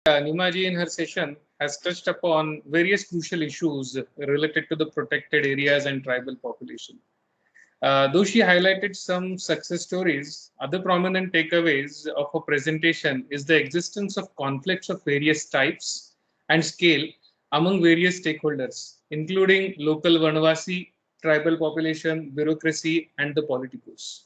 Nimaji in her session has touched upon various crucial issues related to the protected areas and tribal population. Though she highlighted some success stories, other prominent takeaways of her presentation is the existence of conflicts of various types and scale among various stakeholders, including local Vanavasi, tribal population, bureaucracy, and the politicos.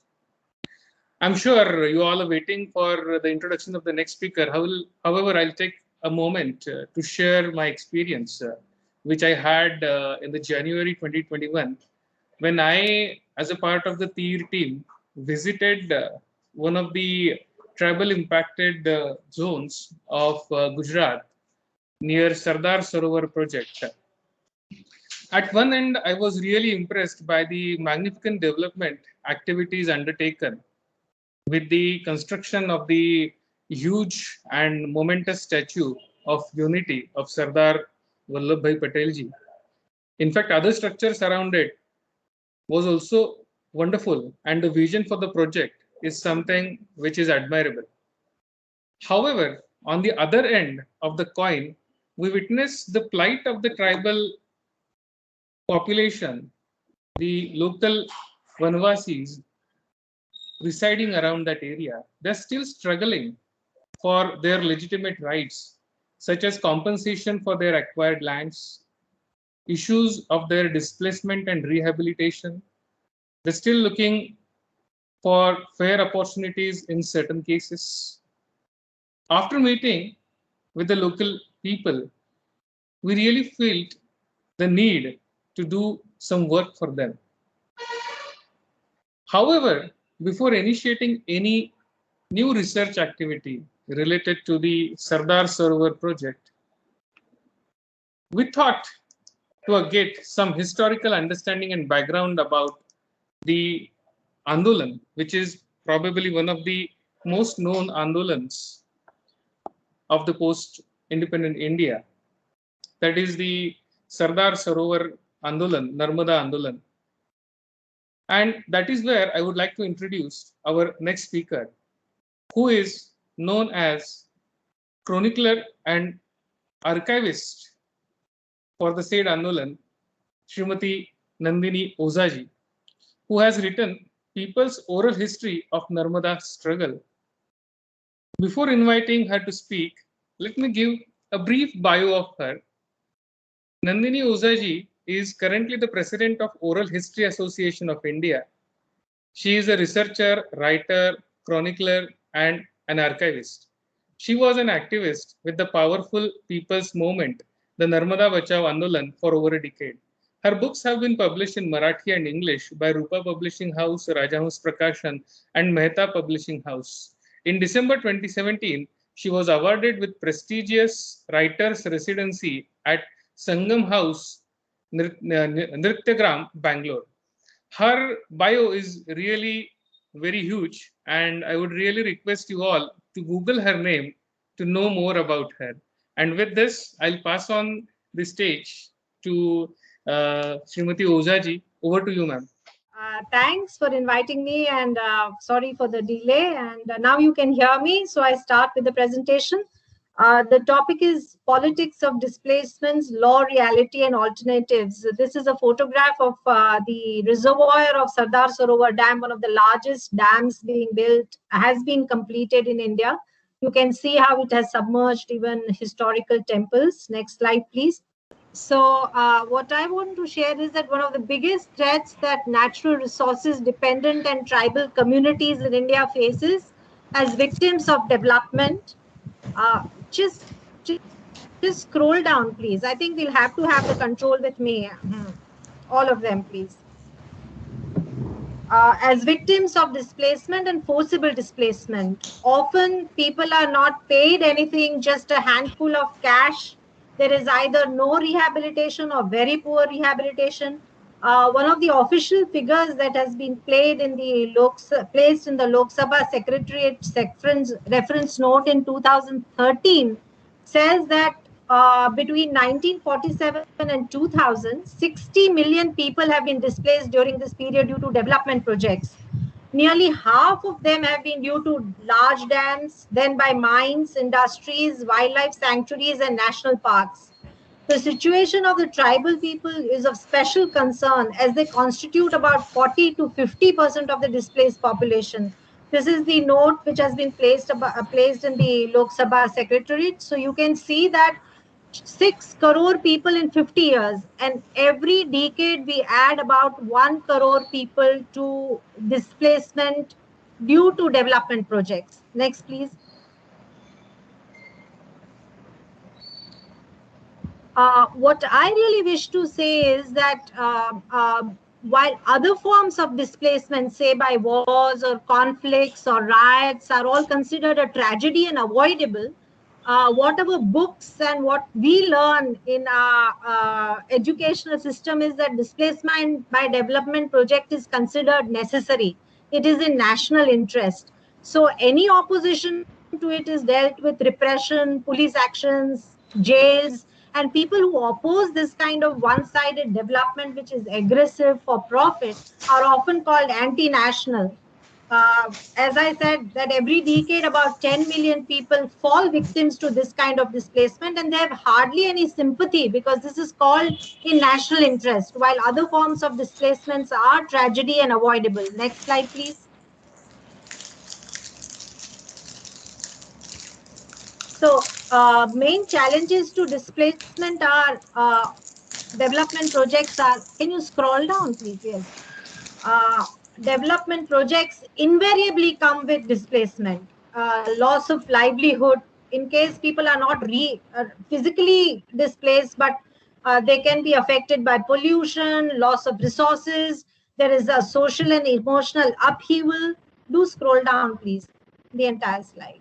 I'm sure you all are waiting for the introduction of the next speaker. However, I'll take a moment to share my experience, which I had in the January 2021, when I, as a part of the TIR team, visited one of the tribal impacted zones of Gujarat near Sardar Sarovar project. At one end, I was really impressed by the magnificent development activities undertaken with the construction of the huge and momentous statue of unity of Sardar Vallabhbhai Patelji. In fact, other structures around it was also wonderful, and the vision for the project is something which is admirable. However, on the other end of the coin, we witness the plight of the tribal population, the local Vanvasis residing around that area. They're still struggling for their legitimate rights, such as compensation for their acquired lands, issues of their displacement and rehabilitation. They're still looking for fair opportunities in certain cases. After meeting with the local people, we really felt the need to do some work for them. However, before initiating any new research activity related to the Sardar Sarovar project, we thought to get some historical understanding and background about the Andolan, which is probably one of the most known Andolans of the post-independent India. That is the Sardar Sarovar Andolan, Narmada Andolan. And that is where I would like to introduce our next speaker, who is known as chronicler and archivist for the said Andolan, Srimati Nandini Ozaji, who has written People's Oral History of Narmada Struggle. Before inviting her to speak, let me give a brief bio of her. Nandini Ozaji is currently the president of Oral History Association of India. She is a researcher, writer, chronicler, and an archivist. She was an activist with the powerful people's movement, the Narmada Bachao Andolan, for over a decade. Her books have been published in Marathi and English by Rupa Publishing House, Rajahans Prakashan, and Mehta Publishing House. In December 2017, she was awarded with prestigious writer's residency at Sangam House, Nrityagram, Bangalore. Her bio is really very huge, and I would really request you all to Google her name to know more about her. And with this, I'll pass on the stage to Srimati Ozaji. Over to you, ma'am. Thanks for inviting me, and sorry for the delay. And now you can hear me, so I start with the presentation. The topic is politics of displacements, law, reality, and alternatives. This is a photograph of the reservoir of Sardar Sarovar Dam, one of the largest dams being built, has been completed in India. You can see how it has submerged even historical temples. Next slide, please. So what I want to share is that one of the biggest threats that natural resources dependent and tribal communities in India faces as victims of development. Just scroll down, please. I think we'll have to have the control with me. All of them, please. As victims of displacement and forcible displacement, often people are not paid anything, just a handful of cash. There is either no rehabilitation or very poor rehabilitation. One of the official figures that has been placed in the Lok Sabha Secretariat reference note in 2013 says that between 1947 and 2000, 60 million people have been displaced during this period due to development projects. Nearly half of them have been due to large dams, then by mines, industries, wildlife sanctuaries, and national parks. The situation of the tribal people is of special concern as they constitute about 40 to 50% of the displaced population. This is the note which has been placed in the Lok Sabha Secretariat. So you can see that 6 crore people in 50 years, and every decade we add about 1 crore people to displacement due to development projects. Next, please. What I really wish to say is that while other forms of displacement, say by wars or conflicts or riots, are all considered a tragedy and avoidable, whatever books and what we learn in our educational system is that displacement by development project is considered necessary. It is in national interest. So any opposition to it is dealt with repression, police actions, jails, and people who oppose this kind of one-sided development, which is aggressive for profit, are often called anti-national. As I said, that every decade about 10 million people fall victims to this kind of displacement, and they have hardly any sympathy because this is called in national interest, while other forms of displacements are tragedy and avoidable. Next slide, please. So main challenges to displacement are development projects are, can you scroll down please? Yes. Development projects invariably come with displacement, loss of livelihood, in case people are not physically displaced, but they can be affected by pollution, loss of resources. There is a social and emotional upheaval. Do scroll down, please, the entire slide.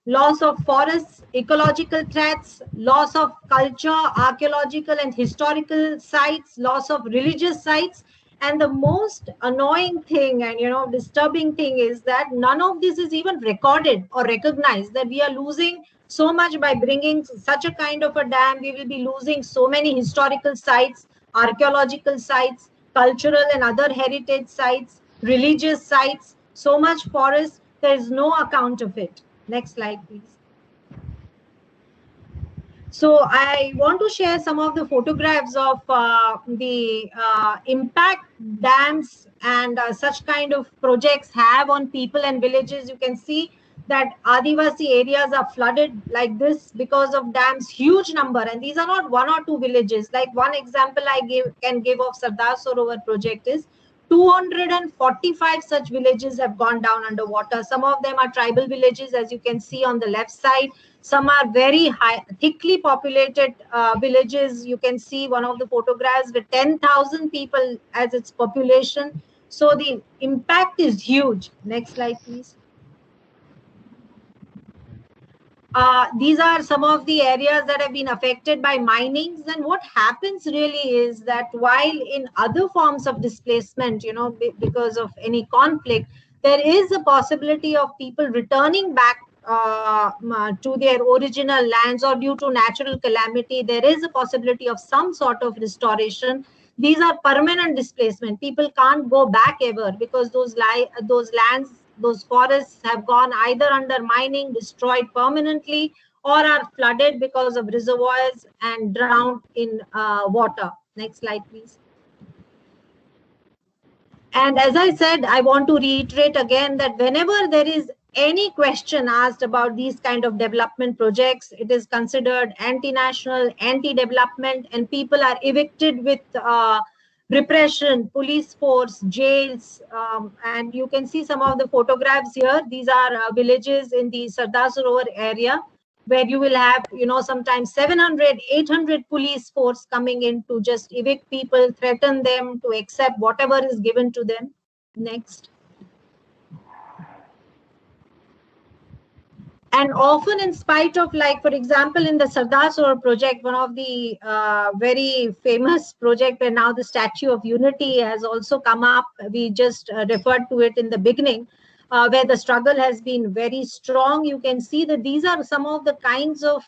Loss of forests, ecological threats, loss of culture, archaeological and historical sites, loss of religious sites. And the most annoying thing and disturbing thing is that none of this is even recorded or recognized, that we are losing so much by bringing such a kind of a dam. We will be losing so many historical sites, archaeological sites, cultural and other heritage sites, religious sites, so much forest. There is no account of it. Next slide, please. So I want to share some of the photographs of the impact dams and such kind of projects have on people and villages. You can see that Adivasi areas are flooded like this because of dams, huge number. And these are not one or two villages. Like one example I can give of Sardar Sarovar project is 245 such villages have gone down underwater. Some of them are tribal villages, as you can see on the left side. Some are very high, thickly populated villages. You can see one of the photographs with 10,000 people as its population. So the impact is huge. Next slide, please. These are some of the areas that have been affected by minings. And what happens really is that while in other forms of displacement, because of any conflict, there is a possibility of people returning back to their original lands, or due to natural calamity, there is a possibility of some sort of restoration. These are permanent displacement. People can't go back ever because those lands, those forests have gone either under mining, destroyed permanently, or are flooded because of reservoirs and drowned in water. Next slide, please. And as I said, I want to reiterate again that whenever there is any question asked about these kind of development projects, it is considered anti-national, anti-development, and people are evicted with repression, police force, jails. And you can see some of the photographs here. These are villages in the Sardar Sarovar area, where you will have, sometimes 700, 800 police force coming in to just evict people, threaten them to accept whatever is given to them. Next. And often, in spite of, like, for example, in the Sardar Sarovar project, one of the very famous project where now the Statue of Unity has also come up, we just referred to it in the beginning, where the struggle has been very strong. You can see that these are some of the kinds of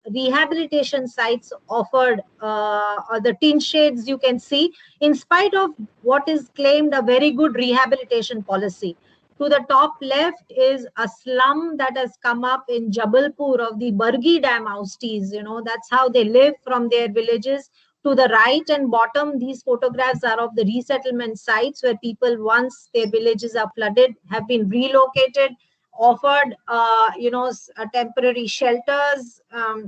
rehabilitation sites offered, or the tin shades you can see, in spite of what is claimed a very good rehabilitation policy. To the top left is a slum that has come up in Jabalpur of the Bargi Dam ousties. That's how they live from their villages. To the right and bottom, these photographs are of the resettlement sites where people, once their villages are flooded, have been relocated, offered temporary shelters.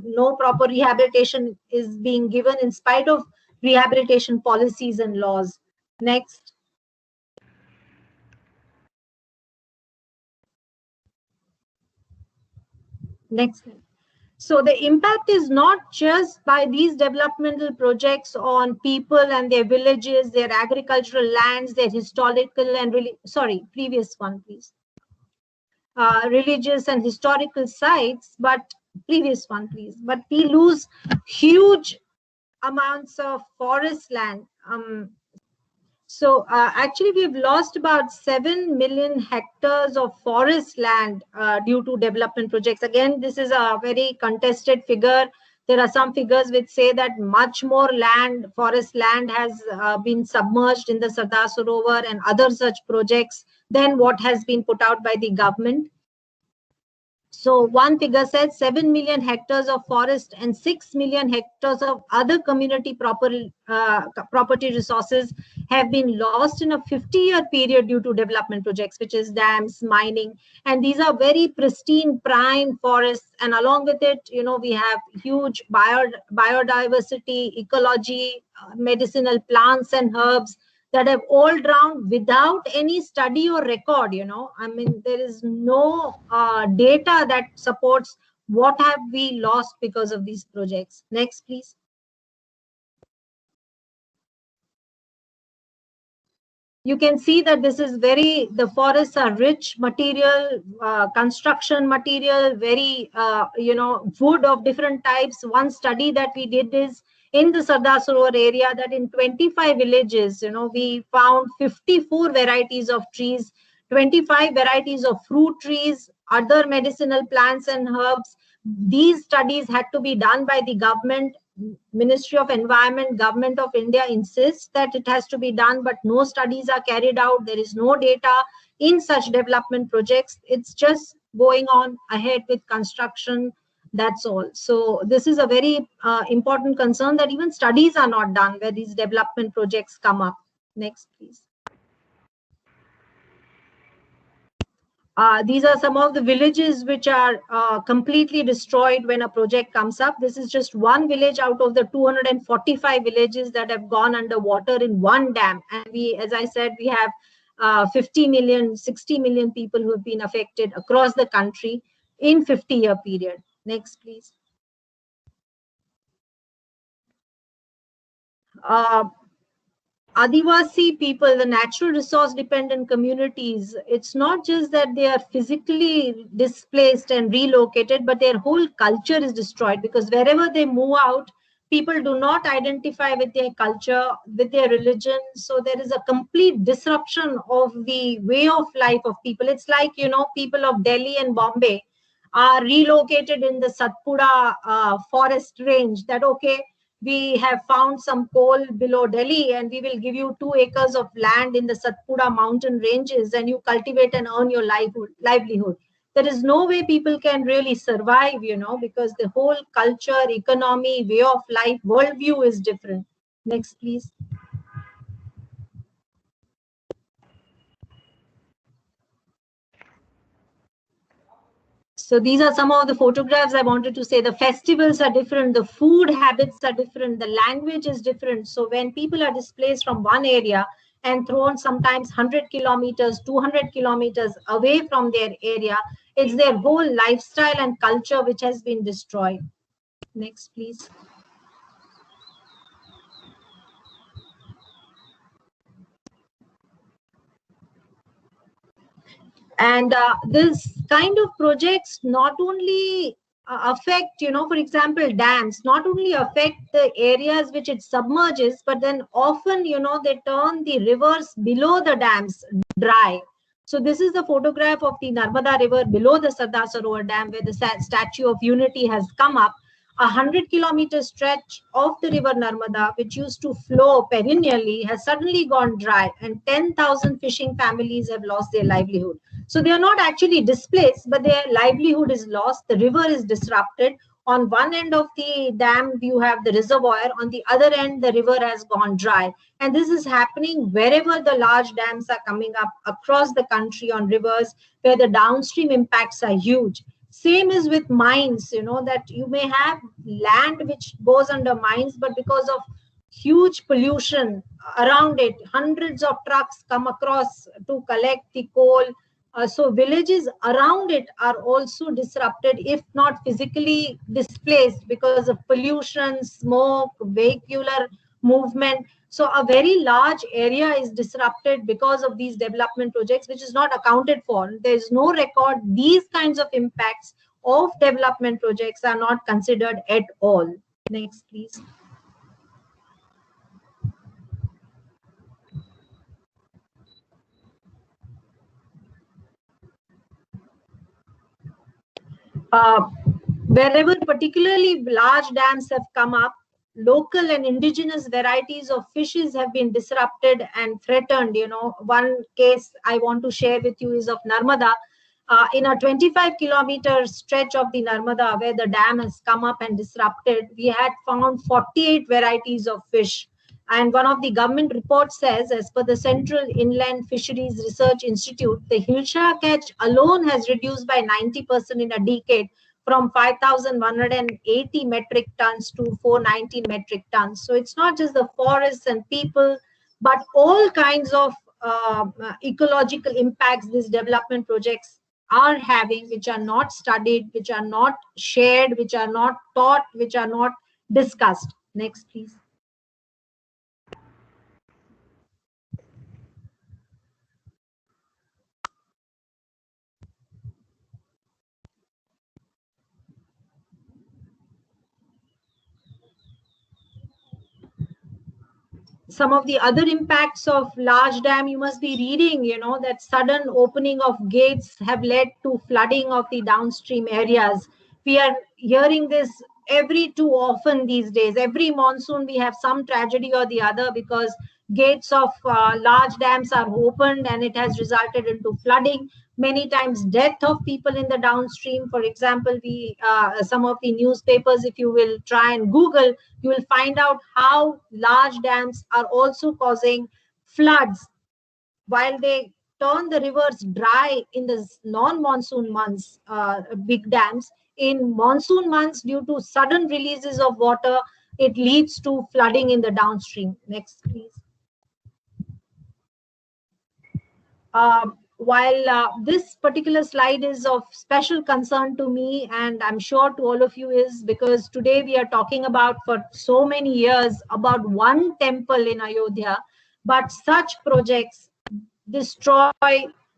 No proper rehabilitation is being given in spite of rehabilitation policies and laws. Next. Next. So the impact is not just by these developmental projects on people and their villages, their agricultural lands, their historical and previous one, please. Religious and historical sites, but previous one, please. But we lose huge amounts of forest land. Actually, we've lost about 7 million hectares of forest land due to development projects. Again, this is a very contested figure. There are some figures which say that much more land, forest land, has been submerged in the Sardar Sarovar and other such projects than what has been put out by the government. So one figure said 7 million hectares of forest and 6 million hectares of other community property resources have been lost in a 50-year period due to development projects, which is dams, mining. And these are very pristine, prime forests. And along with it, we have huge biodiversity, ecology, medicinal plants and herbs that have all drowned without any study or record. I mean, there is no data that supports what have we lost because of these projects. Next, please. You can see that this is the forests are rich material, construction material, very, wood of different types. One study that we did is in the Sardar Sarovar area, that in 25 villages, we found 54 varieties of trees, 25 varieties of fruit trees, other medicinal plants and herbs. These studies had to be done by the government. Ministry of Environment, Government of India insists that it has to be done, but no studies are carried out. There is no data in such development projects. It's just going on ahead with construction. That's all. So this is a very important concern, that even studies are not done where these development projects come up. Next, please. These are some of the villages which are completely destroyed when a project comes up. This is just one village out of the 245 villages that have gone underwater in one dam. And we, as I said, we have 50 million, 60 million people who have been affected across the country in 50-year period. Next, please. Adivasi people, the natural resource dependent communities, it's not just that they are physically displaced and relocated, but their whole culture is destroyed, because wherever they move out, people do not identify with their culture, with their religion. So there is a complete disruption of the way of life of people. It's like, people of Delhi and Bombay are relocated in the Satpura forest range, that, okay, we have found some coal below Delhi and we will give you 2 acres of land in the Satpura mountain ranges and you cultivate and earn your livelihood. There is no way people can really survive, because the whole culture, economy, way of life, worldview is different. Next, please. So these are some of the photographs. I wanted to say the festivals are different, the food habits are different, the language is different. So when people are displaced from one area and thrown sometimes 100 kilometers, 200 kilometers away from their area, it's their whole lifestyle and culture which has been destroyed. Next, please. And this kind of projects not only affect, for example, dams, not only affect the areas which it submerges, but then often, they turn the rivers below the dams dry. So this is the photograph of the Narmada River below the Sardar Sarovar Dam, where the Statue of Unity has come up. 100-kilometer stretch of the river Narmada, which used to flow perennially, has suddenly gone dry, and 10,000 fishing families have lost their livelihood. So they are not actually displaced, but their livelihood is lost. The river is disrupted. On one end of the dam, you have the reservoir. On the other end, the river has gone dry. And this is happening wherever the large dams are coming up across the country on rivers, where the downstream impacts are huge. Same is with mines, that you may have land which goes under mines, but because of huge pollution around it, hundreds of trucks come across to collect the coal. So villages around it are also disrupted, if not physically displaced, because of pollution, smoke, vehicular movement. So a very large area is disrupted because of these development projects, which is not accounted for. There is no record. These kinds of impacts of development projects are not considered at all. Next, please. Wherever particularly large dams have come up, local and indigenous varieties of fishes have been disrupted and threatened. One case I want to share with you is of Narmada. In a 25-kilometer stretch of the Narmada, where the dam has come up and disrupted, we had found 48 varieties of fish. And one of the government reports says, as per the Central Inland Fisheries Research Institute, the Hilsha catch alone has reduced by 90% in a decade, from 5,180 metric tons to 490 metric tons. So it's not just the forests and people, but all kinds of ecological impacts these development projects are having, which are not studied, which are not shared, which are not taught, which are not discussed. Next, please. Some of the other impacts of large dam, you must be reading, that sudden opening of gates have led to flooding of the downstream areas. We are hearing this every too often these days. Every monsoon, we have some tragedy or the other, because gates of large dams are opened and it has resulted into flooding. Many times death of people in the downstream. For example, some of the newspapers, if you will try and Google, you will find out how large dams are also causing floods. While they turn the rivers dry in the non-monsoon months, big dams, in monsoon months, due to sudden releases of water, it leads to flooding in the downstream. Next, please. While this particular slide is of special concern to me, and I'm sure to all of you, is because today we are talking about, for so many years, about one temple in Ayodhya, but such projects destroy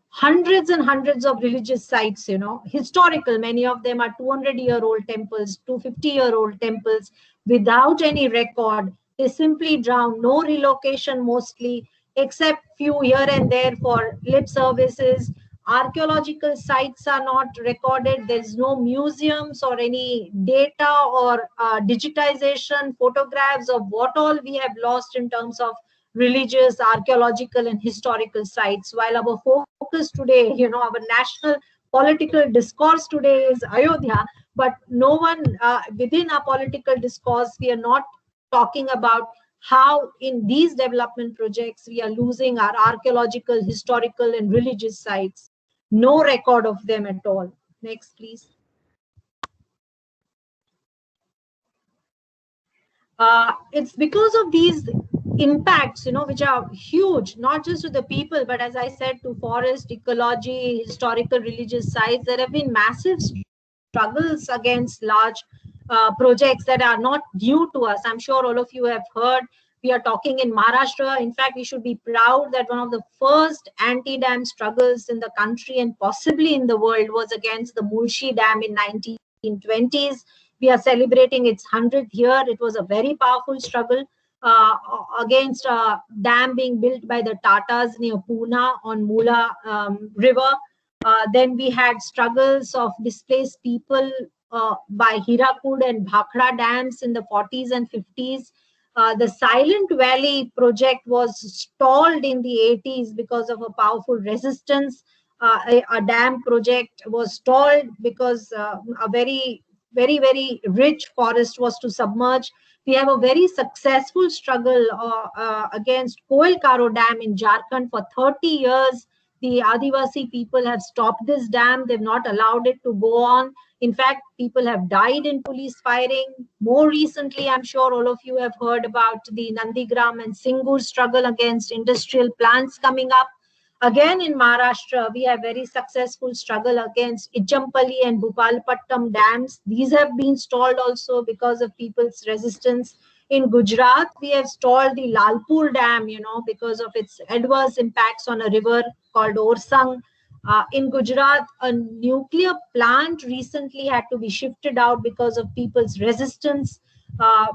hundreds and hundreds of religious sites, historical. Many of them are 200-year-old temples, 250-year-old temples, without any record. They simply drown, no relocation mostly, except few here and there for lip services. Archaeological sites are not recorded. There's no museums or any data or digitization, photographs of what all we have lost in terms of religious, archaeological, and historical sites. While our focus today, our national political discourse today is Ayodhya, but no one within our political discourse, we are not talking about how in these development projects we are losing our archaeological, historical, and religious sites. No record of them at all. Next, please. It's because of these impacts, which are huge, not just to the people, but as I said, to forest, ecology, historical, religious sites. There have been massive struggles against large projects that are not new to us. I'm sure all of you have heard. We are talking in Maharashtra. In fact, we should be proud that one of the first anti-dam struggles in the country and possibly in the world was against the Mulshi Dam in 1920s. We are celebrating its 100th year. It was a very powerful struggle against a dam being built by the Tatars near Pune on Mula River. Then we had struggles of displaced people by Hirakud and Bhakra dams in the 40s and 50s. The Silent Valley project was stalled in the 80s because of a powerful resistance. A dam project was stalled because a very rich forest was to submerge. We have a very successful struggle against Koel Karo Dam in Jharkhand for 30 years. The Adivasi people have stopped this dam. They've not allowed it to go on. In fact, people have died in police firing. More recently, I'm sure all of you have heard about the Nandigram and Singur struggle against industrial plants coming up. Again, in Maharashtra, we have very successful struggle against Ichampalli and Bhupalpattam dams. These have been stalled also because of people's resistance. In Gujarat, we have stalled the Lalpur Dam, because of its adverse impacts on a river called Orsang. In Gujarat, a nuclear plant recently had to be shifted out because of people's resistance.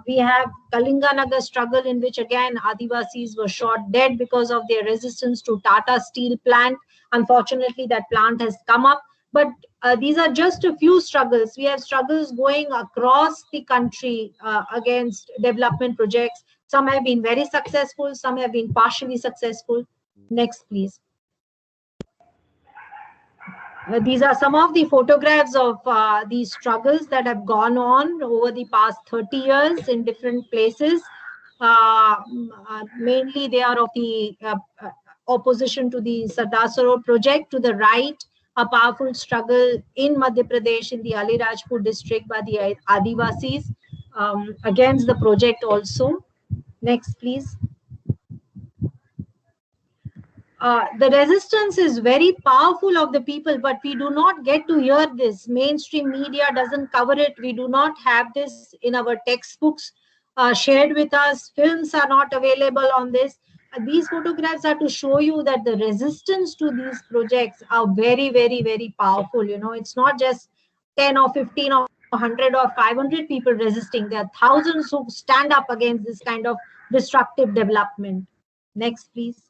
We have Kalinganagar struggle, in which again Adivasis were shot dead because of their resistance to Tata Steel plant. Unfortunately, that plant has come up. But these are just a few struggles. We have struggles going across the country against development projects. Some have been very successful, some have been partially successful. Next, please. These are some of the photographs of these struggles that have gone on over the past 30 years in different places. Mainly they are of the opposition to the Sardar Sarovar project. To the right, a powerful struggle in Madhya Pradesh in the Alirajpur district by the Adivasis against the project also. Next, please. The resistance is very powerful of the people, but we do not get to hear this. Mainstream media doesn't cover it. We do not have this in our textbooks shared with us. Films are not available on this. These photographs are to show you that the resistance to these projects are very powerful. It's not just 10 or 15 or 100 or 500 people resisting. There are thousands who stand up against this kind of destructive development. Next, please.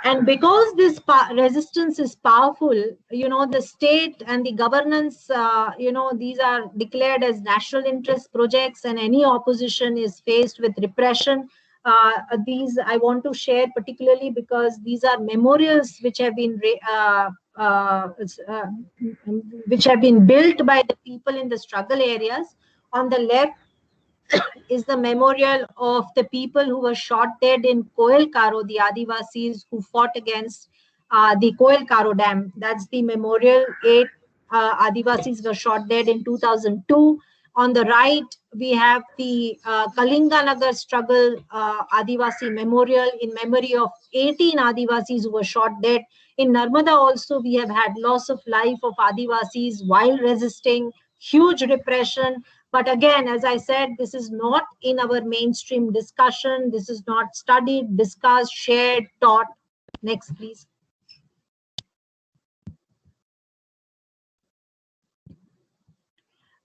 And because this resistance is powerful, the state and the governance, these are declared as national interest projects, and any opposition is faced with repression. These I want to share particularly because these are memorials which have been built by the people in the struggle areas. On the left is the memorial of the people who were shot dead in Koel Karo, the Adivasis who fought against the Koel Karo Dam. That's the memorial. 8 Adivasis were shot dead in 2002. On the right, we have the Kalinganagar struggle Adivasi memorial in memory of 18 Adivasis who were shot dead. In Narmada also, we have had loss of life of Adivasis while resisting, huge repression. But again, as I said, this is not in our mainstream discussion. This is not studied, discussed, shared, taught. Next, please.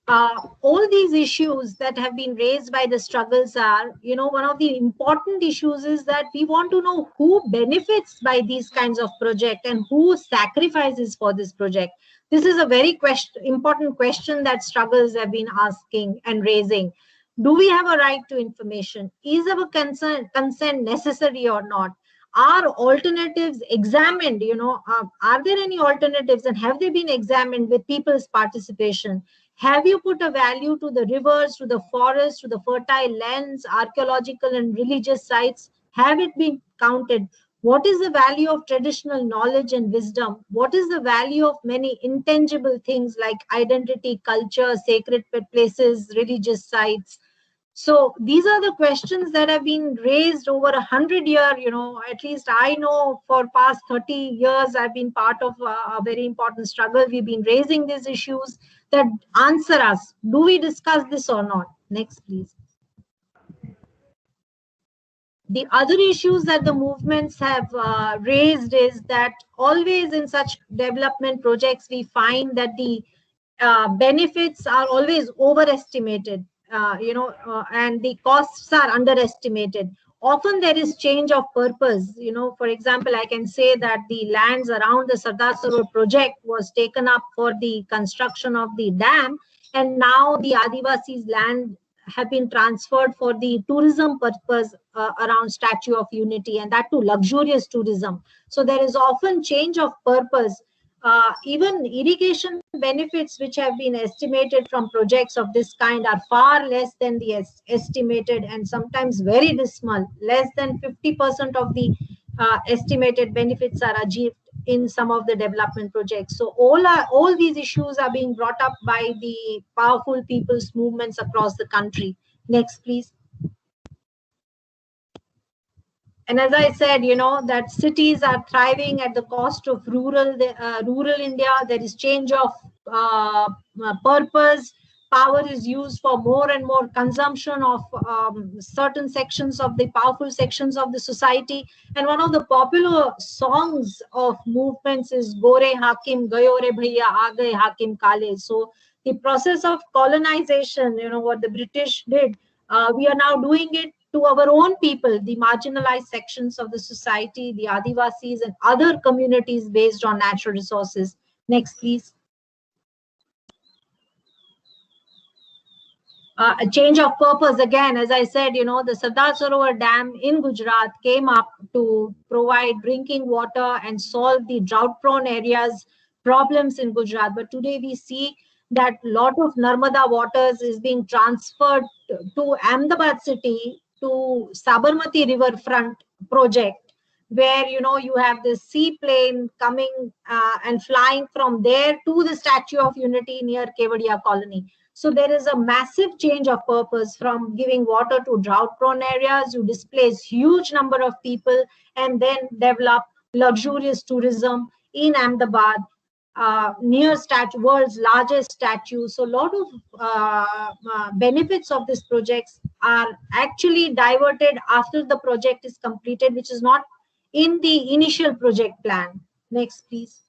All these issues that have been raised by the struggles are, one of the important issues is that we want to know who benefits by these kinds of projects and who sacrifices for this project. This is a very important question that struggles have been asking and raising. Do we have a right to information? Is our consent necessary or not? Are alternatives examined? Are there any alternatives, and have they been examined with people's participation? Have you put a value to the rivers, to the forests, to the fertile lands, archaeological and religious sites? Have it been counted? What is the value of traditional knowledge and wisdom? What is the value of many intangible things like identity, culture, sacred places, religious sites? So these are the questions that have been raised over 100 years. At least I know for past 30 years, I've been part of a very important struggle. We've been raising these issues that answer us. Do we discuss this or not? Next, please. The other issues that the movements have raised is that always in such development projects, we find that the benefits are always overestimated, and the costs are underestimated. often there is change of purpose. For example, I can say that the lands around the Sardar Sarovar project was taken up for the construction of the dam, and now the Adivasis land have been transferred for the tourism purpose around Statue of Unity, and that too luxurious tourism. So there is often change of purpose. Even irrigation benefits which have been estimated from projects of this kind are far less than the estimated, and sometimes very dismal. Less than 50% of the estimated benefits are achieved in some of the development projects. So all these issues are being brought up by the powerful people's movements across the country. Next, please. And as I said, that cities are thriving at the cost of rural India. There is change of purpose. Power is used for more and more consumption of certain sections of the powerful sections of the society. And one of the popular songs of movements is Gore Hakim Gayo Re Bhaiya Aa Gaye Hakim Kale. So the process of colonization, what the British did, we are now doing it to our own people, the marginalized sections of the society, the Adivasis and other communities based on natural resources. Next, please. A change of purpose again, as I said, the Sardar Sarovar Dam in Gujarat came up to provide drinking water and solve the drought-prone areas problems in Gujarat. But today we see that a lot of Narmada waters is being transferred to Ahmedabad city, to Sabarmati riverfront project, where you have the seaplane coming and flying from there to the Statue of Unity near Kevadia colony. So there is a massive change of purpose from giving water to drought-prone areas. You displace huge number of people and then develop luxurious tourism in Ahmedabad, near world's largest statue. So a lot of benefits of these projects are actually diverted after the project is completed, which is not in the initial project plan. Next, please.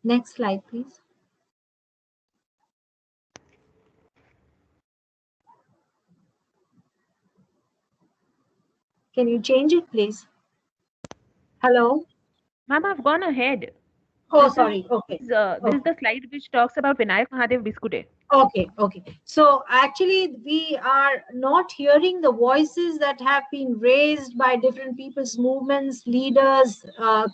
Next slide, please. Can you change it, please? Hello? Ma'am, I've gone ahead. Oh, This sorry. Okay. This is the slide which talks about Vinayak Mahadev Biskute. Okay. So actually, we are not hearing the voices that have been raised by different people's movements, leaders,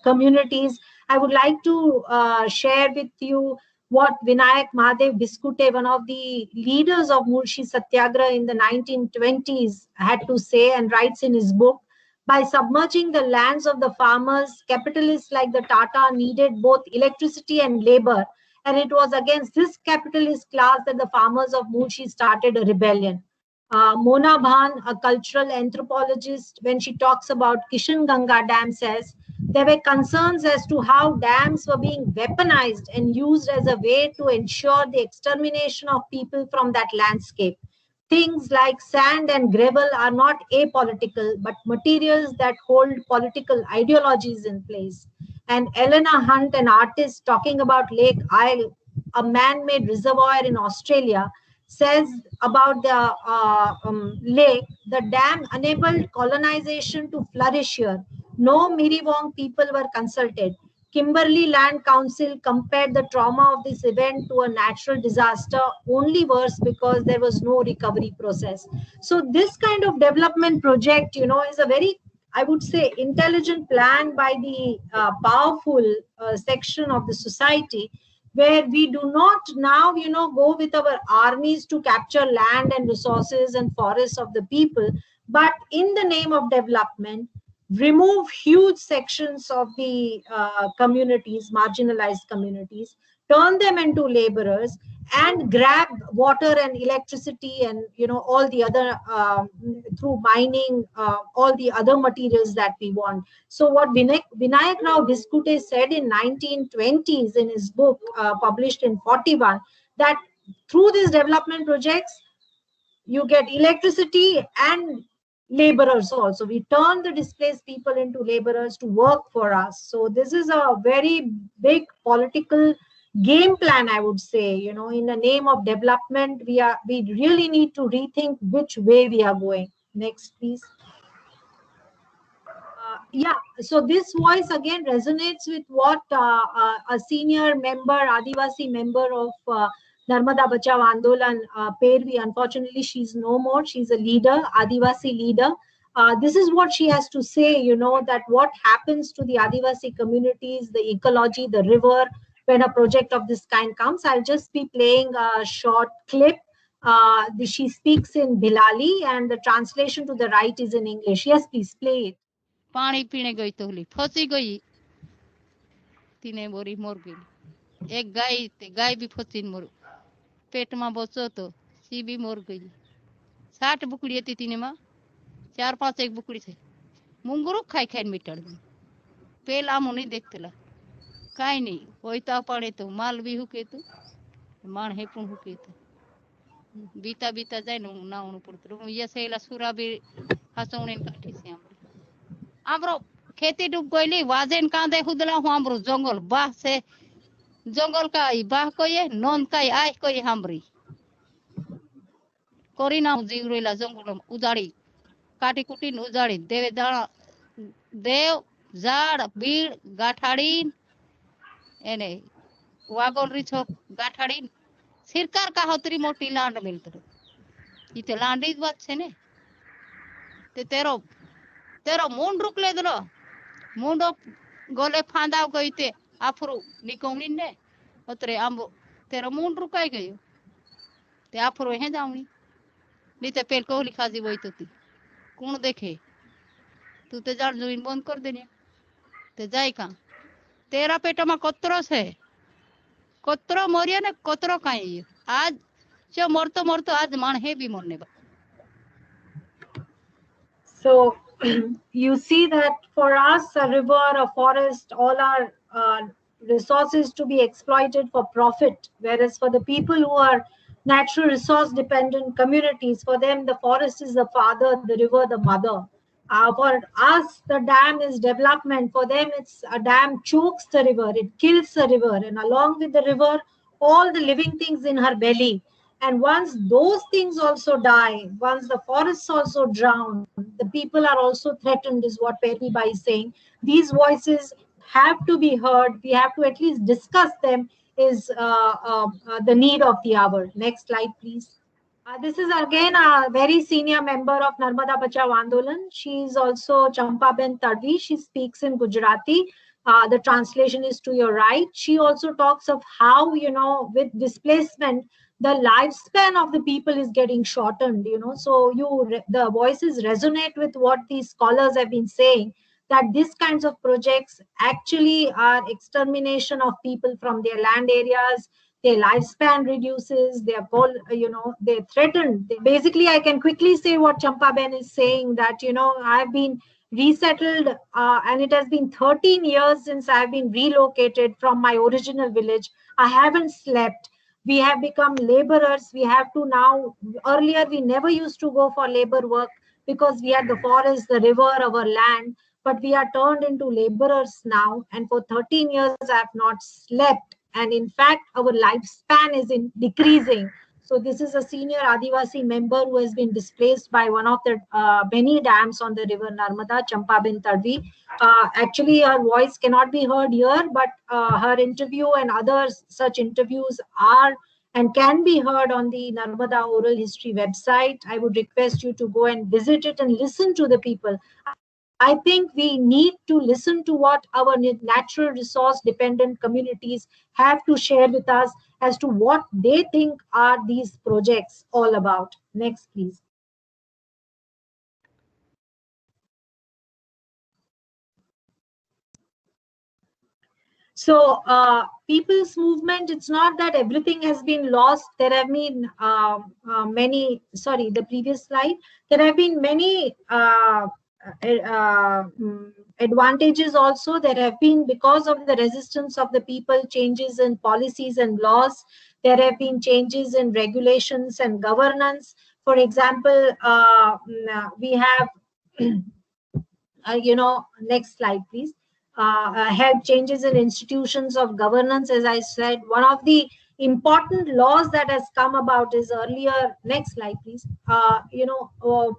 communities. I would like to share with you what Vinayak Mahadev Biskute, one of the leaders of Mulshi Satyagraha in the 1920s, had to say and writes in his book. By submerging the lands of the farmers, capitalists like the Tata needed both electricity and labor. And it was against this capitalist class that the farmers of Mulshi started a rebellion. Mona Bhan, a cultural anthropologist, when she talks about Kishan Ganga Dam, says there were concerns as to how dams were being weaponized and used as a way to ensure the extermination of people from that landscape. Things like sand and gravel are not apolitical, but materials that hold political ideologies in place. And Elena Hunt, an artist, talking about Lake Isle, a man-made reservoir in Australia, says about the lake, the dam enabled colonization to flourish here. No Miriwong people were consulted. Kimberley Land Council compared the trauma of this event to a natural disaster, only worse because there was no recovery process. So this kind of development project, is a very, I would say, intelligent plan by the powerful section of the society, where we do not now, go with our armies to capture land and resources and forests of the people, but in the name of development, remove huge sections of the communities, marginalized communities, turn them into laborers, and grab water and electricity and all the other through mining, all the other materials that we want. So what Vinayak Rao Biskute said in 1920s in his book published in 41, that through these development projects you get electricity and laborers also. We turn the displaced people into laborers to work for us. So this is a very big political game plan, I would say. You know, in the name of development, we really need to rethink which way we are going. Next, please. Yeah, so this voice again resonates with what a senior member, Adivasi member of Narmada Bachao Andolan, Pervi, unfortunately she's no more, she's a leader, Adivasi leader. This is what she has to say, you know, that what happens to the Adivasi communities, the ecology, the river, when a project of this kind comes. I'll just be playing a short clip. She speaks in Bilali and the translation to the right is in English. Yes, please play it. पानी पीने गई तो होली फंसी गई तीने बोरी मर गई एक गाय भी फंसी मर पेट में बचो तो सी भी मर गई 60 बुकड़ी थी तीने में 4-5 एक बुकड़ी थे मुंगरू खाई खाई मिटड़ गई पेला मुनी देखते ला काई नहीं कोई तो पड़े तो माल भी हुके तो मान है पुन हुके तो बीता बीता जाए ना उन पड़तो ये सेला सुरा भी हसौने काठी से आमरो खेती डूब गईली वाजेन कांदे हुदला हमरो जंगल बाह से जंगल का बाह कोई नॉन का आय कोई हमरी कोरी ना जीवरेला जंगल उजाड़ी काटी कुटी उजाड़ी देवे दाणा देव झाड़ बीड़ गाठाड़ी एने वागोल रिछो गाठाड़ी सरकार का होतरी मोटी लांड मिलत इते लांडी बात छे ने ते तेरो मूंड रुक ले दलो मुंडो गोले फांदाव गई ते आफरू निकोंगी ने अतरे आंबो तेरा मूंड रुकाई गयो ते आफरू हे जावनी नी ते पेल कोहली खाजी वही तो ती कौन देखे तू ते जान जोइन बंद कर देने ते जाई का तेरा पेट में कतरो से कतरो मरिया ने कतरो काई आज जो मरतो आज मान है भी मरने बा So you see that for us, a river, a forest, all our resources to be exploited for profit, whereas for the people who are natural resource dependent communities, for them the forest is the father, the river the mother. For us, the dam is development. For them, it's a dam chokes the river, it kills the river, and along with the river, all the living things in her belly. And once those things also die, once the forests also drown, the people are also threatened, is what Perry Bai is saying. These voices have to be heard. We have to at least discuss them, is the need of the hour. Next slide, please. This is again a very senior member of Narmada Bachao Andolan. She is also Champaben Tadvi. She speaks in Gujarati. The translation is to your right. She also talks of how, you know, with displacement, the lifespan of the people is getting shortened, you know. So the voices resonate with what these scholars have been saying, that these kinds of projects actually are extermination of people from their land areas. Their lifespan reduces, they're threatened. Basically, I can quickly say what Champaben is saying, that, you know, I've been resettled and it has been 13 years since I've been relocated from my original village. I haven't slept. We have become laborers. We have to now, earlier we never used to go for labor work because we had the forest, the river, our land, but we are turned into laborers now. And for 13 years, I have not slept. And in fact, our lifespan is decreasing. So this is a senior Adivasi member who has been displaced by one of the many dams on the river Narmada, Champaben Tadvi. Actually, her voice cannot be heard here, but her interview and other such interviews are and can be heard on the Narmada Oral History website. I would request you to go and visit it and listen to the people. I think we need to listen to what our natural resource dependent communities have to share with us as to what they think are these projects all about. Next, please. So people's movement, it's not that everything has been lost. There have been the previous slide, there have been many advantages also. There have been, because of the resistance of the people, changes in policies and laws. There have been changes in regulations and governance. For example, we have, next slide, please. help changes in institutions of governance. As I said, one of the important laws that has come about is earlier, next slide please,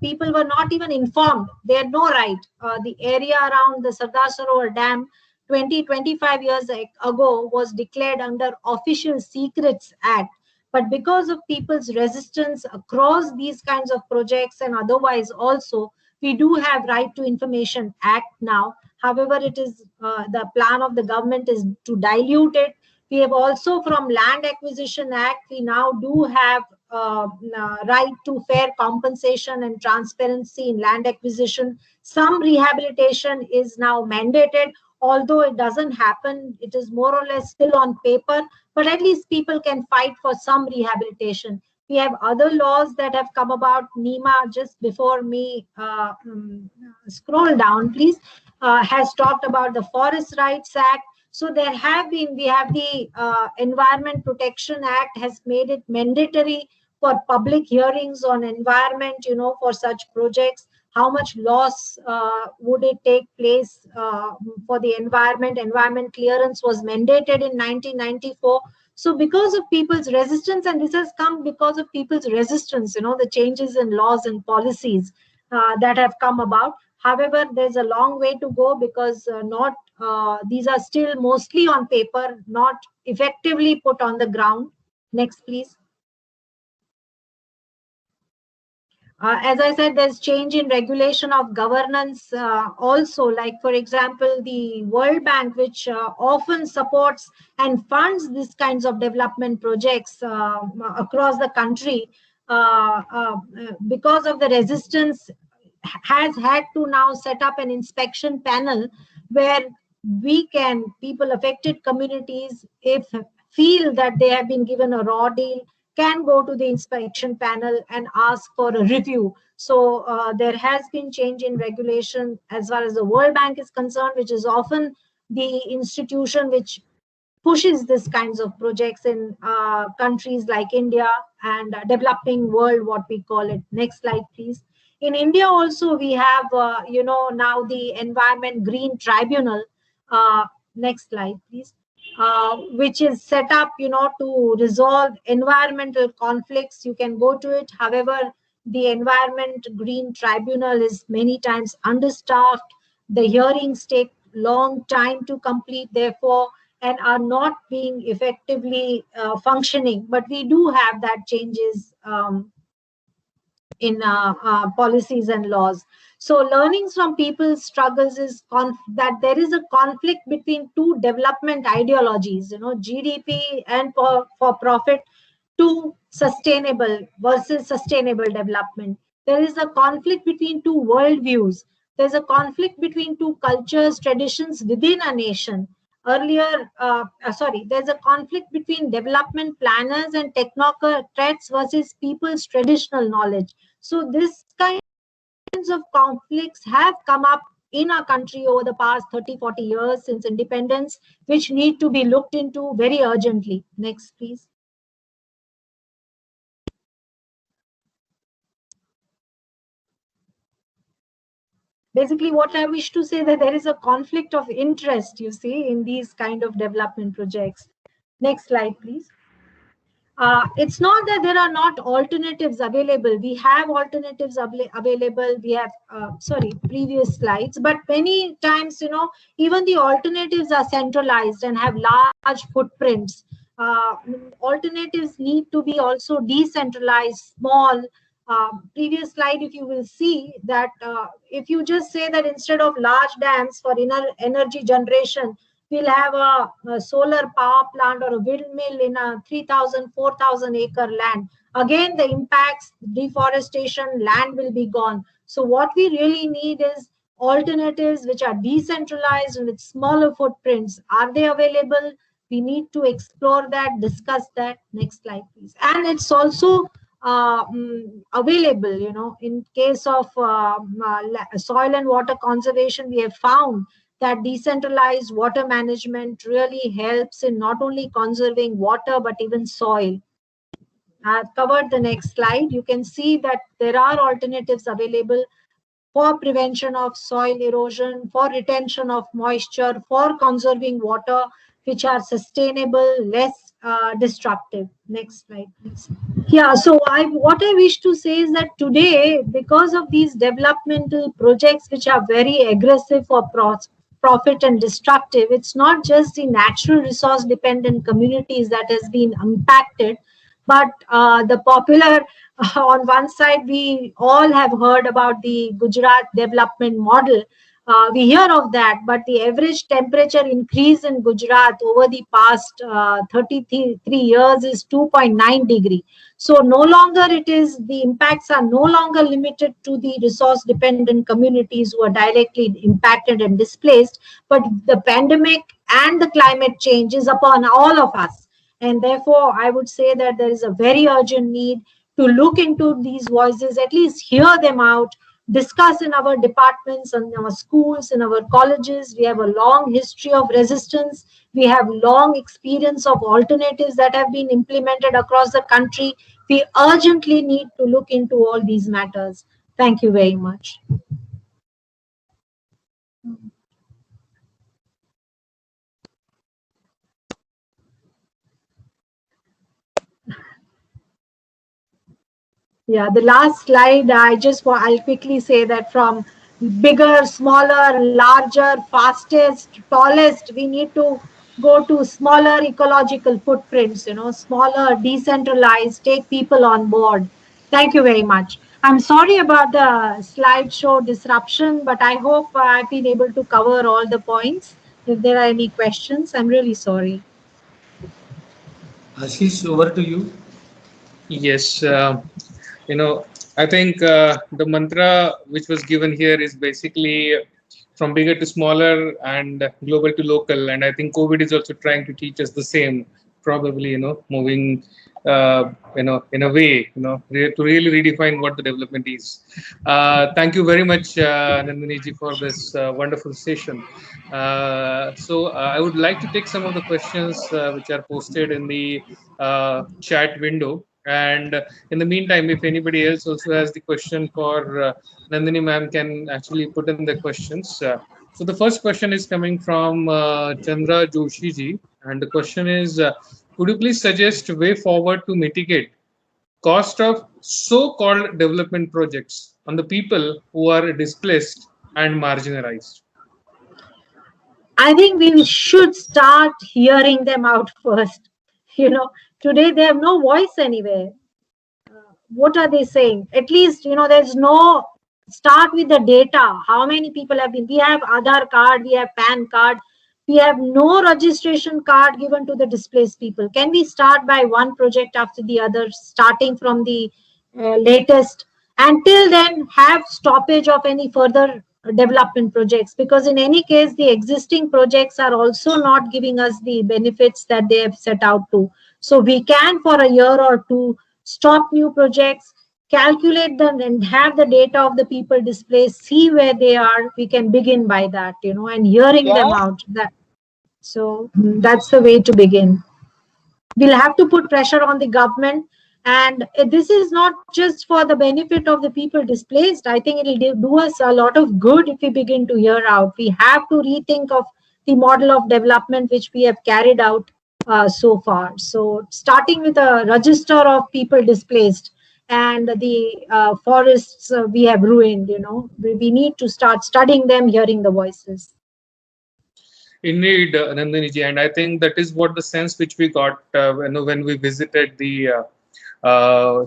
people were not even informed, they had no right. The area around the Sardar Sarovar Dam 25 years ago was declared under Official Secrets Act, but because of people's resistance across these kinds of projects and otherwise also, we do have Right to Information Act now. However, it is the plan of the government is to dilute it. We have also, from Land Acquisition Act, we now do have right to fair compensation and transparency in land acquisition. Some rehabilitation is now mandated, although it doesn't happen. It is more or less still on paper, but at least people can fight for some rehabilitation. We have other laws that have come about. NEMA, just before me, scroll down please, has talked about the Forest Rights Act. So we have the Environment Protection Act has made it mandatory for public hearings on environment, for such projects. How much loss would it take place for the environment? Environment clearance was mandated in 1994. So because of people's resistance, and this has come because of people's resistance, the changes in laws and policies that have come about. However, there's a long way to go because these are still mostly on paper, not effectively put on the ground. Next, please. As I said, there's change in regulation of governance also, like, for example, the World Bank, which often supports and funds these kinds of development projects across the country, because of the resistance, has had to now set up an inspection panel where people, affected communities, if feel that they have been given a raw deal, can go to the inspection panel and ask for a review. So there has been change in regulation as far as the World Bank is concerned, which is often the institution which pushes this kinds of projects in countries like India and developing world, what we call it. Next slide, please. In India also, we have, now the Environment Green Tribunal. Next slide, please. Which is set up, to resolve environmental conflicts. You can go to it. However, the Environment Green Tribunal is many times understaffed. The hearings take long time to complete, therefore, and are not being effectively functioning. But we do have that changes in policies and laws. So learnings from people's struggles is that there is a conflict between two development ideologies, GDP and for profit to sustainable versus sustainable development. There is a conflict between two worldviews. There's a conflict between two cultures, traditions within a nation. There's a conflict between development planners and technocrats versus people's traditional knowledge. So this kinds of conflicts have come up in our country over the past 30-40 years since independence, which need to be looked into very urgently. Next, please. Basically, what I wish to say that there is a conflict of interest, you see, in these kind of development projects. Next slide, please. It's not that there are not alternatives available. We have alternatives available. We have, previous slides, but many times, even the alternatives are centralized and have large footprints. Alternatives need to be also decentralized, small. Previous slide, if you will see that if you just say that instead of large dams for energy generation, we'll have a solar power plant or a windmill in a 3,000, 4,000 acre land. Again, the impacts, deforestation, land will be gone. So what we really need is alternatives which are decentralized and with smaller footprints. Are they available? We need to explore that, discuss that. Next slide, please. And it's also available, in case of soil and water conservation, we have found that decentralized water management really helps in not only conserving water, but even soil. I've covered the next slide. You can see that there are alternatives available for prevention of soil erosion, for retention of moisture, for conserving water, which are sustainable, less destructive. Next slide, please. Yeah, so what I wish to say is that today, because of these developmental projects which are very aggressive for profit and destructive, it's not just the natural resource dependent communities that has been impacted, but the popular on one side, we all have heard about the Gujarat development model. We hear of that, but the average temperature increase in Gujarat over the past 33 years is 2.9 degree. So no longer the impacts are no longer limited to the resource dependent communities who are directly impacted and displaced, but the pandemic and the climate change is upon all of us. And therefore, I would say that there is a very urgent need to look into these voices, at least hear them out, discuss in our departments, in our schools, in our colleges. We have a long history of resistance. We have long experience of alternatives that have been implemented across the country. We urgently need to look into all these matters. Thank you very much. Yeah, the last slide, I'll quickly say that from bigger, smaller, larger, fastest, tallest, we need to go to smaller ecological footprints, smaller, decentralized, take people on board. Thank you very much. I'm sorry about the slideshow disruption, but I hope I've been able to cover all the points. If there are any questions, I'm really sorry. Ashish, over to you. Yes, I think the mantra which was given here is basically from bigger to smaller and global to local. And I think COVID is also trying to teach us the same, probably, moving, in a way, to really redefine what the development is. Thank you very much, Nandini ji, for this wonderful session. So I would like to take some of the questions which are posted in the chat window. And in the meantime, if anybody else also has the question for Nandini ma'am, can actually put in the questions. So the first question is coming from Chandra Joshi ji, and the question is, could you please suggest a way forward to mitigate cost of so-called development projects on the people who are displaced and marginalized? I think we should start hearing them out first. Today they have no voice anywhere. What are they saying? At least, there's no, start with the data. How many people have been, we have Aadhaar card, we have PAN card, we have no registration card given to the displaced people. Can we start by one project after the other, starting from the latest? Until then, have stoppage of any further development projects, because in any case, the existing projects are also not giving us the benefits that they have set out to. So we can, for a year or two, stop new projects, calculate them and have the data of the people displaced, see where they are. We can begin by that, and hearing them out. So that's the way to begin. We'll have to put pressure on the government. And this is not just for the benefit of the people displaced. I think it'll do us a lot of good if we begin to hear out. We have to rethink of the model of development which we have carried out so far. So starting with a register of people displaced and the forests we have ruined, we need to start studying them, hearing the voices. Indeed, Nandini ji, and I think that is what the sense which we got when we visited the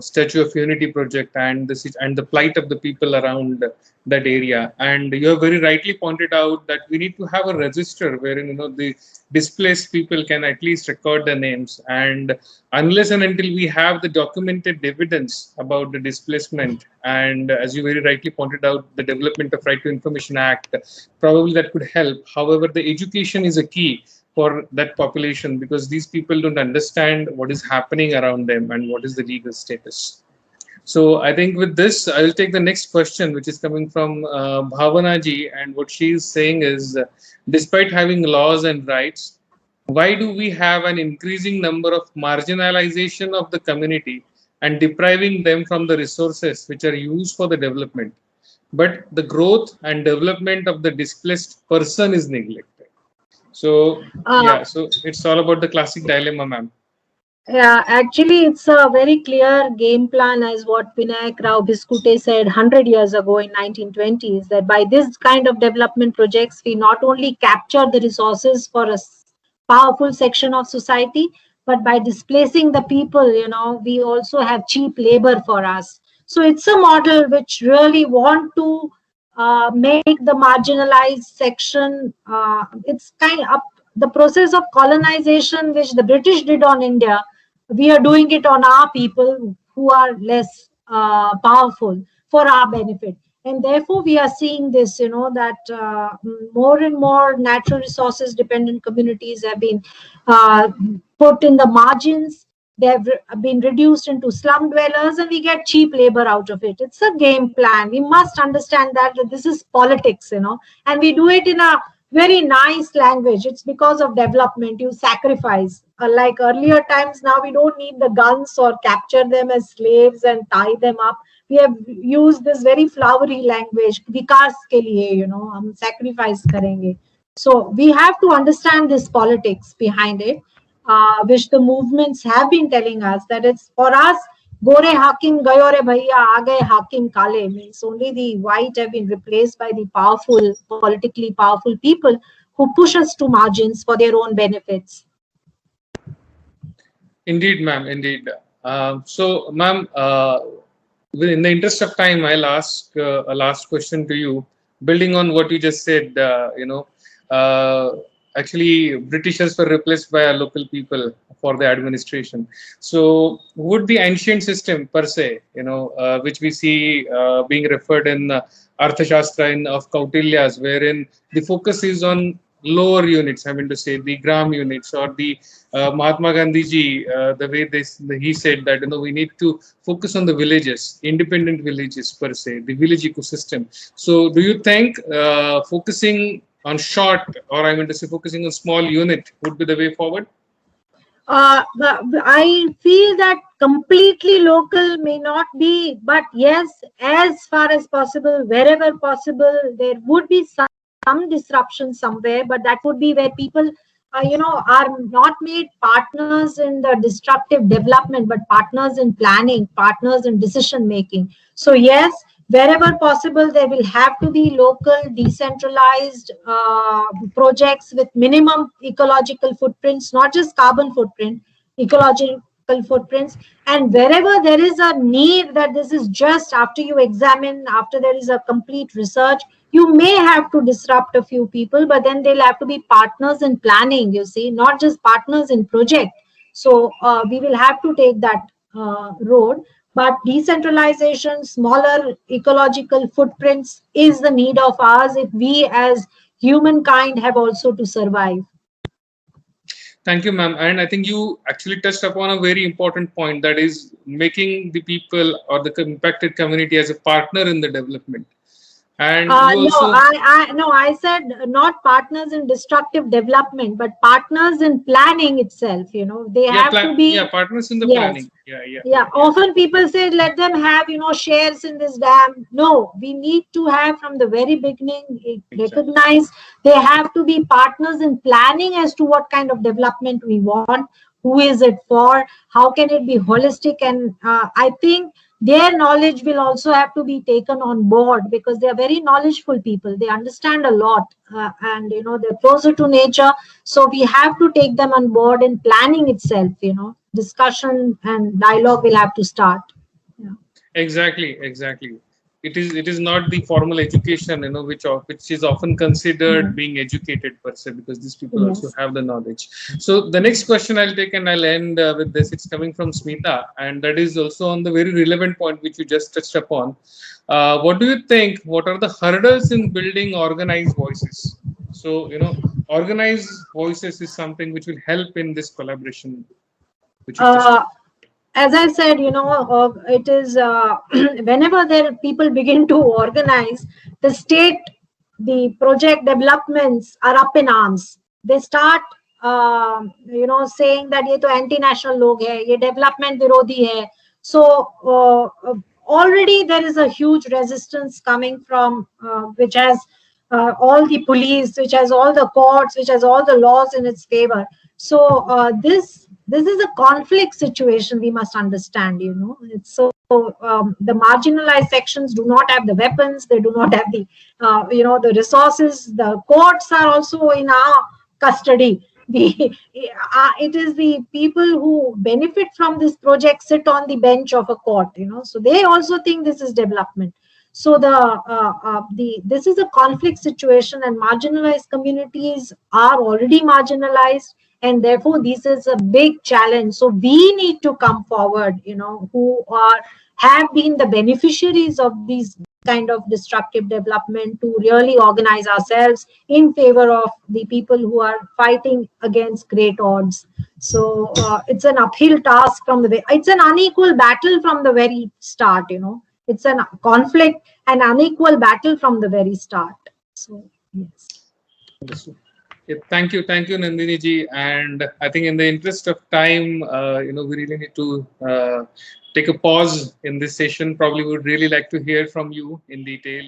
Statue of Unity project and the plight of the people around that area. And you have very rightly pointed out that we need to have a register wherein the displaced people can at least record their names. And unless and until we have the documented evidence about the displacement, and as you very rightly pointed out, the Development of Right to Information Act, probably that could help. However, the education is a key for that population, because these people don't understand what is happening around them and what is the legal status. So I think with this, I will take the next question, which is coming from Bhavana ji, and what she is saying is, despite having laws and rights, why do we have an increasing number of marginalization of the community and depriving them from the resources which are used for the development? but the growth and development of the displaced person is neglected. So yeah, so it's all about the classic dilemma, ma'am. Yeah, actually, it's a very clear game plan, as what Vinayak Rao Biskute said 100 years ago in 1920s, that by this kind of development projects, we not only capture the resources for a powerful section of society, but by displacing the people, we also have cheap labor for us. So it's a model which really want to make the marginalized section, it's kind of the process of colonization which the British did on India. We are doing it on our people who are less powerful for our benefit. And therefore, we are seeing this, that more and more natural resources dependent communities have been put in the margins. They have been reduced into slum dwellers, and we get cheap labor out of it. It's a game plan. We must understand that this is politics, and we do it in a very nice language. It's because of development. You sacrifice. Like earlier times, now we don't need the guns or capture them as slaves and tie them up. We have used this very flowery language. Vikas ke liye, hum sacrifice karenge. So we have to understand this politics behind it, which the movements have been telling us that it's for us. Gore hakim gayo re bhaiya, aa gaye hakim kale, means only the white have been replaced by the powerful, politically powerful people who push us to margins for their own benefits. Indeed, ma'am. Indeed. So, ma'am, in the interest of time, I'll ask a last question to you, building on what you just said. Actually, Britishers were replaced by our local people for the administration. So, would the ancient system per se, which we see being referred in Arthashastra of Kautilya's, wherein the focus is on lower units, I mean to say the gram units, or the Mahatma Gandhi ji, the way he said that we need to focus on the villages, independent villages per se, the village ecosystem. So, do you think focusing on short, or I mean to say focusing on small unit, would be the way forward? I feel that completely local may not be, but yes, as far as possible, wherever possible, there would be some disruption somewhere, but that would be where people are not made partners in the destructive development, but partners in planning, partners in decision making. So yes, wherever possible, there will have to be local decentralized projects with minimum ecological footprints, not just carbon footprint, ecological footprints. And wherever there is a need that this is just after you examine, after there is a complete research, you may have to disrupt a few people, but then they'll have to be partners in planning, you see, not just partners in project. So we will have to take that road. But decentralization, smaller ecological footprints is the need of ours if we as humankind have also to survive. Thank you, ma'am. And I think you actually touched upon a very important point, that is making the people or the impacted community as a partner in the development. And I said not partners in destructive development, but partners in planning itself. They have to be partners in the yes. planning. Yeah. Often people say let them have shares in this dam. No, we need to have from the very beginning recognize they have to be partners in planning as to what kind of development we want, who is it for, how can it be holistic, and I think their knowledge will also have to be taken on board, because they are very knowledgeable people. They understand a lot, and they're closer to nature. So we have to take them on board in planning itself. Discussion and dialogue will have to start. Yeah. Exactly. It is not the formal education, which is often considered being educated per se, because these people also have the knowledge. So the next question I'll take, and I'll end with this. It's coming from Smita, and that is also on the very relevant point which you just touched upon. What do you think? What are the hurdles in building organized voices? So organized voices is something which will help in this collaboration. As I said, it is whenever people begin to organize, the state, the project developments are up in arms. They start, saying that ye to anti-national log hai, ye development virodhi hai. So already there is a huge resistance coming from which has all the police, which has all the courts, which has all the laws in its favor. So this is a conflict situation, we must understand, you know. It's so the marginalized sections do not have the weapons, they do not have the you know, the resources. The courts are also in our custody. It is the people who benefit from this project sit on the bench of a court, you know, so they also think this is development. So this is a conflict situation, and marginalized communities are already marginalized, and therefore this is a big challenge. So we need to come forward, you know, who have been the beneficiaries of these kind of destructive development, to really organize ourselves in favor of the people who are fighting against great odds. So it's an uphill task from it's an unequal battle from the very start, you know. It's a conflict, an unequal battle from the very start. So yes. Understood. Yeah, thank you, Nandini ji. And I think in the interest of time, you know, we really need to take a pause in this session. Probably would really like to hear from you in detail